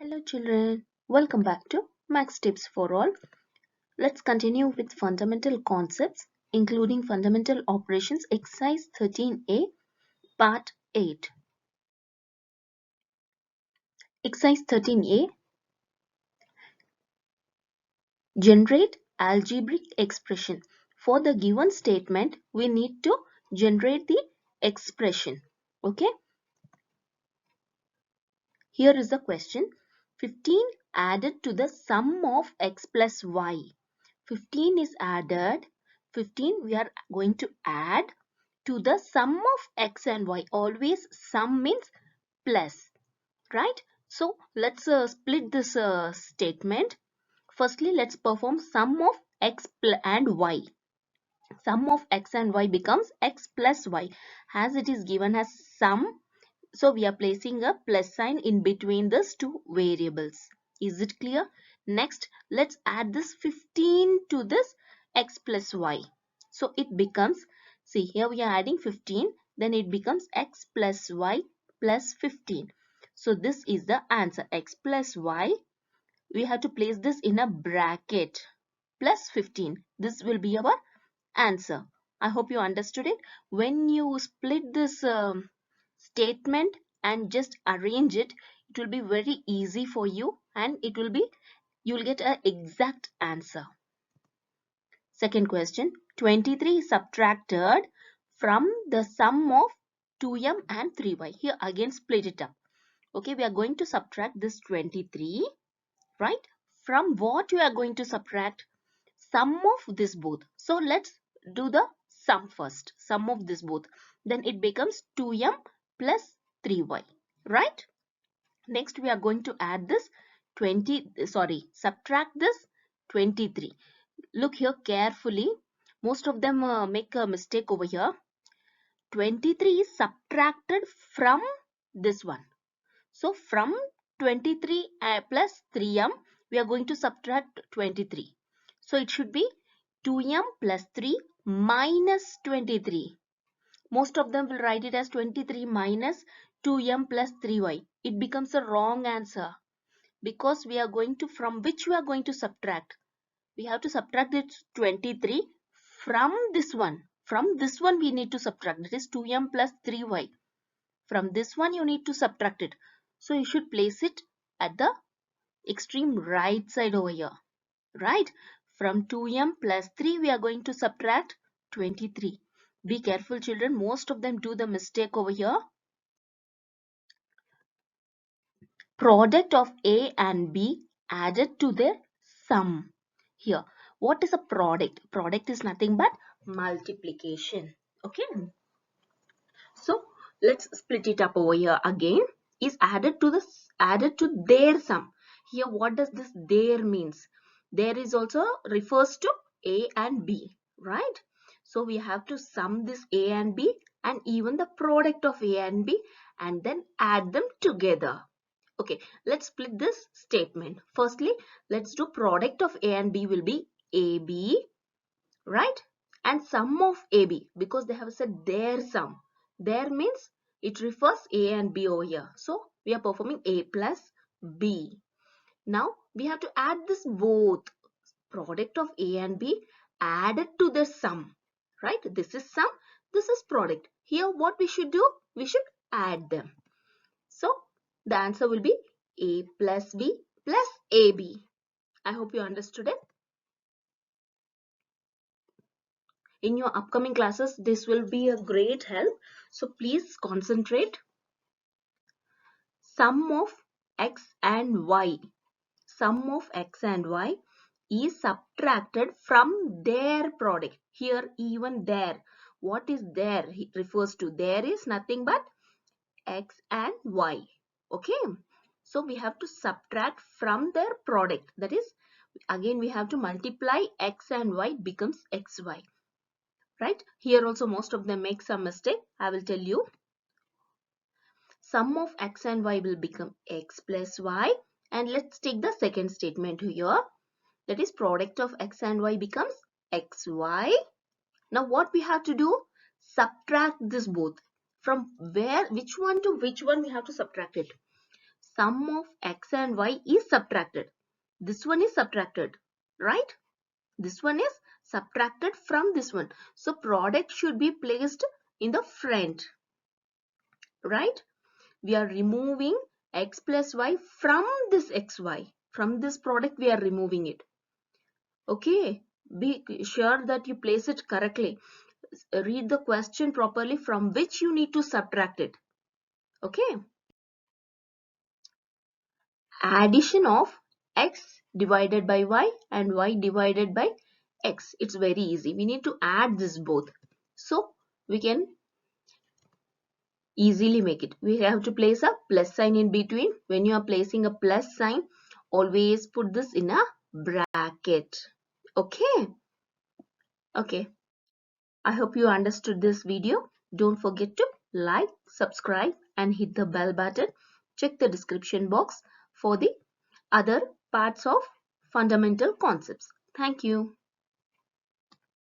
Hello children, welcome back to Max Tips for All. Let's continue with fundamental concepts including fundamental operations exercise 13A part 8. Exercise 13A, generate algebraic expression. For the given statement we need to generate the expression. Okay, here is the question. 15 added to the sum of x plus y. 15 is added. 15 we are going to add to the sum of x and y. Always sum means plus, right? So let's split this statement. Firstly, let's perform sum of x and y. Sum of x and y becomes x plus y. As it is given as sum, so we are placing a plus sign in between these two variables. Is it clear? Next, let's add this 15 to this x plus y. So it becomes, see here we are adding 15, then it becomes x plus y plus 15. So this is the answer, x plus y. We have to place this in a bracket plus 15. This will be our answer. I hope you understood it. When you split this statement and just arrange it, it will be very easy for you and you'll get an exact answer. Second question, 23 subtracted from the sum of 2m and 3y. Here again split it up. Okay, we are going to subtract this 23, right? From what we are going to subtract? Sum of this both. So let's do the sum first. Sum of this both. Then it becomes 2m plus 3y, right? Next we are going to add this subtract this 23. Look here carefully. Most of them make a mistake over here. 23 is subtracted from this one. So from 23 plus 3m, we are going to subtract 23. So it should be 2m plus 3 minus 23. Most of them will write it as 23 minus 2m plus 3y. It becomes a wrong answer because we are going to, from which we are going to subtract. We have to subtract this 23 from this one. From this one we need to subtract. That is 2m plus 3y. From this one you need to subtract it. So you should place it at the extreme right side over here. Right? From 2m plus 3 we are going to subtract 23. Be careful children. Most of them do the mistake over here. Product of A and B added to their sum. Here, what is a product? Product is nothing but multiplication. Okay. So let's split it up over here again. Is added to their sum. Here, what does this their means? There is also refers to A and B, right? So we have to sum this A and B and even the product of A and B and then add them together. Okay, let's split this statement. Firstly, let's do product of A and B will be AB, right? And sum of AB, because they have said their sum. Their means it refers A and B over here. So we are performing A plus B. Now we have to add this both. Product of A and B added to the sum, right? This is sum, this is product. Here what we should do? We should add them. So the answer will be A plus B plus AB. I hope you understood it. In your upcoming classes, this will be a great help. So please concentrate. Sum of x and y. Sum of x and y is subtracted from their product. Here even there. What is there? It refers to there is nothing but x and y. Okay. So we have to subtract from their product. That is, again we have to multiply x and y becomes xy. Right? Here also most of them make some mistake. I will tell you. Sum of x and y will become x plus y. And let's take the second statement here. That is product of x and y becomes xy. Now what we have to do? Subtract this both. From where, which one to which one we have to subtract it? sum of x and y is subtracted. This one is subtracted, right? This one is subtracted from this one. So product should be placed in the front, right? We are removing x plus y from this xy. From this product we are removing it. Okay, be sure that you place it correctly. Read the question properly from which you need to subtract it. Okay. Addition of x divided by y and y divided by x. It's very easy. We need to add this both. So we can easily make it. We have to place a plus sign in between. When you are placing a plus sign, always put this in a bracket. Okay. Okay. I hope you understood this video. Don't forget to like, subscribe and hit the bell button. Check the description box for the other parts of fundamental concepts. Thank you.